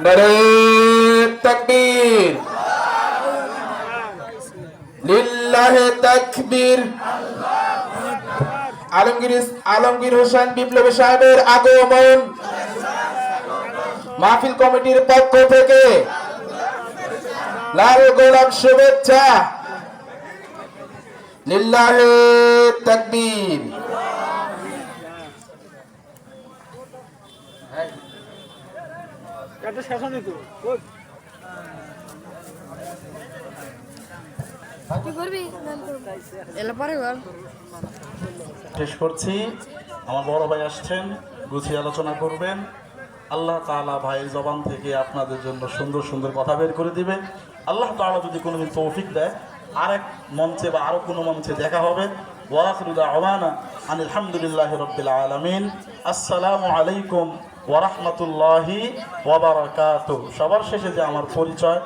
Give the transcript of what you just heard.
নারে তাকবীর, লিল্লাহে তাকবীর। আলমগীর হোসেন বিপ্লবী সাহেবের আগমন মাহফিল কমিটির পক্ষ থেকে লাল গোলাপ শুভেচ্ছা। লিল্লাহে তাকবীর। শেষ করছি। আমার বড় ভাই আসছেন, গুছিয়ে আলোচনা করবেন। আল্লাহ তাআলা ভাইয়ের জবান থেকে আপনাদের জন্য সুন্দর সুন্দর কথা বের করে দিবে। আল্লাহ তাআলা যদি কোনোদিন তৌফিক দেয় আরেক মঞ্চে বা আরো কোনো মঞ্চে দেখা হবে। ওয়া আখিরু দাওয়ানা আনিল হামদুলিল্লাহি রাব্বিল আলামিন। আসসালামু আলাইকুম ওয়া রাহমাতুল্লাহি ওয়া বারাকাতুহু। সবার শেষে যে আমার পরিচয়,